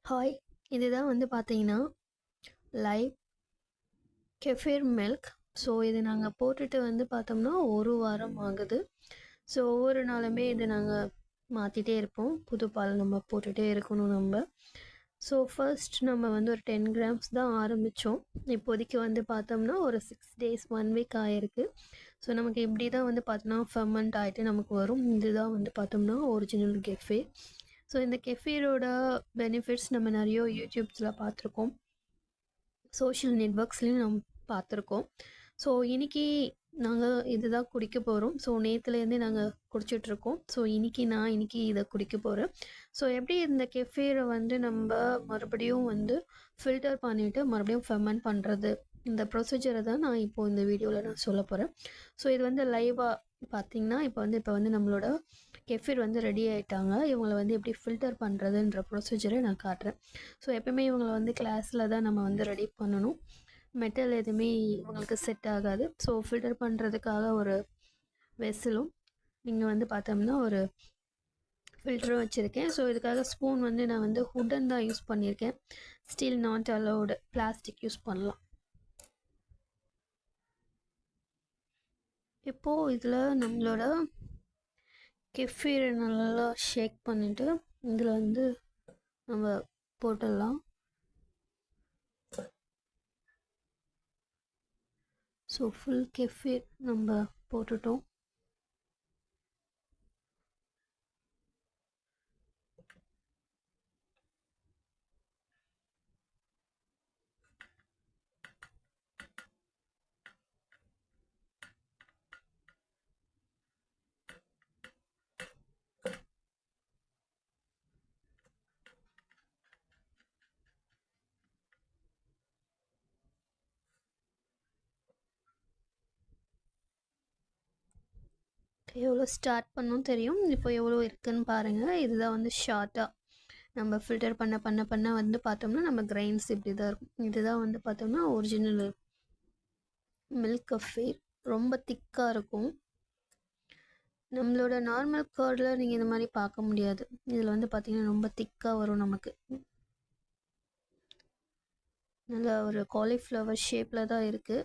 Hi, இதுதான் வந்து பார்த்தீங்கன்னா லைவ் கெஃபீர் மில்க். ஸோ இது நாங்கள் போட்டுட்டு வந்து பார்த்தோம்னா 1 வாரம் ஆகுது. ஸோ ஒவ்வொரு நாளுமே இது நாங்கள் மாற்றிட்டே இருப்போம். புது பால் நம்ம போட்டுகிட்டே இருக்கணும் நம்ம. ஸோ ஃபர்ஸ்ட் நம்ம வந்து ஒரு 10 கிராம்ஸ் தான் ஆரம்பித்தோம். இப்போதைக்கு வந்து பார்த்தோம்னா ஒரு 6 டேஸ் 1 வீக் ஆகிருக்கு. ஸோ நமக்கு இப்படி தான் வந்து பார்த்தோம்னா ஃபெர்மெண்ட் ஆகிட்டு நமக்கு வரும். இதுதான் வந்து பார்த்தோம்னா ஒரிஜினல் கெஃபீர். ஸோ இந்த கெஃபீரோட பெனிஃபிட்ஸ் நம்ம நிறைய யூடியூப்ஸில் பார்த்துருக்கோம், சோஷியல் நெட்ஒர்க்ஸ்லேயும் நம்ம பார்த்துருக்கோம். ஸோ இன்றைக்கி நாங்கள் இதுதான் குடிக்க போகிறோம். ஸோ நேற்றுலேருந்தே நாங்கள் குடிச்சிட்ருக்கோம். ஸோ இன்றைக்கி இதை குடிக்க போகிறேன். ஸோ எப்படி இந்த கெஃபீரை வந்து நம்ம மறுபடியும் வந்து ஃபில்டர் பண்ணிவிட்டு மறுபடியும் ஃபெர்மெண்ட் பண்ணுறது, இந்த ப்ரொசீஜரை தான் நான் இப்போது இந்த வீடியோவில் நான் சொல்ல போகிறேன். ஸோ இது வந்து லைவாக பார்த்திங்கன்னா இப்போ வந்து நம்மளோட கெஃபீர் வந்து ரெடி ஆகிட்டாங்க. இவங்களை வந்து எப்படி ஃபில்டர் பண்ணுறதுன்ற ப்ரொசீஜரை நான் காட்டுறேன். ஸோ எப்பவுமே இவங்களை வந்து கிளாஸில் தான் நம்ம வந்து ரெடி பண்ணணும். மெட்டல் எதுவுமே இவங்களுக்கு செட் ஆகாது. ஸோ ஃபில்டர் பண்ணுறதுக்காக ஒரு வெசலும் நீங்கள் வந்து பார்த்தோம்னா ஒரு ஃபில்டரும் வச்சுருக்கேன். ஸோ இதுக்காக ஸ்பூன் வந்து நான் வந்து வுடன் தான் யூஸ் பண்ணியிருக்கேன். Steel not allowed, plastic use பண்ணலாம். இப்போது இதில் நம்மளோட கெஃபீரை நல்லா ஷேக் பண்ணிவிட்டு இதில் வந்து நம்ம போட்டுடலாம். ஸோ ஃபுல் கெஃபீர் நம்ம போட்டுட்டோம். எவ்வளோ ஸ்டார்ட் பண்ணணும் தெரியும். இப்போ எவ்வளோ இருக்குதுன்னு பாருங்கள். இதுதான் வந்து ஷார்ட்டாக நம்ம ஃபில்டர் பண்ண வந்து பார்த்தோம்னா நம்ம கிரைன்ஸ் இப்படி தான் இருக்கும். இதுதான் வந்து பார்த்தோம்னா ஒரிஜினல் மில்க் கெஃபீர். ரொம்ப திக்காக இருக்கும். நம்மளோட நார்மல் கர்டில் நீங்கள் இந்த மாதிரி பார்க்க முடியாது. இதில் வந்து பார்த்திங்கன்னா ரொம்ப திக்காக வரும். நமக்கு நல்ல ஒரு காலிஃப்ளவர் ஷேப்பில் தான் இருக்குது.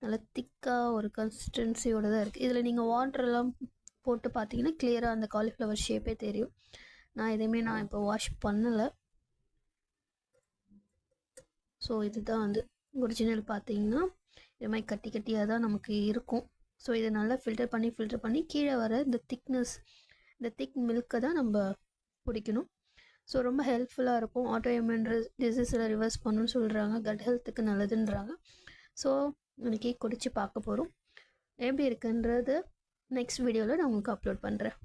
நல்லா திக்காக ஒரு கன்சிஸ்டன்சியோடு தான் இருக்குது. இதில் நீங்கள் வாட்டரெல்லாம் போட்டு பார்த்தீங்கன்னா கிளியராக அந்த காலிஃப்ளவர் ஷேப்பே தெரியும். நான் இப்போ வாஷ் பண்ணலை. ஸோ இதுதான் வந்து ஒரிஜினல். பார்த்தீங்கன்னா இது மாதிரி கட்டி கட்டியாக தான் நமக்கு இருக்கும். ஸோ இதை நல்லா ஃபில்டர் பண்ணி கீழே வர இந்த திக் மில்க்கை தான் நம்ம பிடிக்கணும். ஸோ ரொம்ப ஹெல்ப்ஃபுல்லாக இருக்கும். ஆட்டோஇம்யூன் டிசீஸில் ரிவர்ஸ் பண்ணணும்னு சொல்கிறாங்க. கட் ஹெல்த்துக்கு நல்லதுன்றாங்க. ஸோ இன்றைக்கி குடித்து பார்க்க போகிறோம். எப்படி இருக்குன்றது நெக்ஸ்ட் வீடியோவில் நான் உங்களுக்கு அப்லோட் பண்ணுறேன்.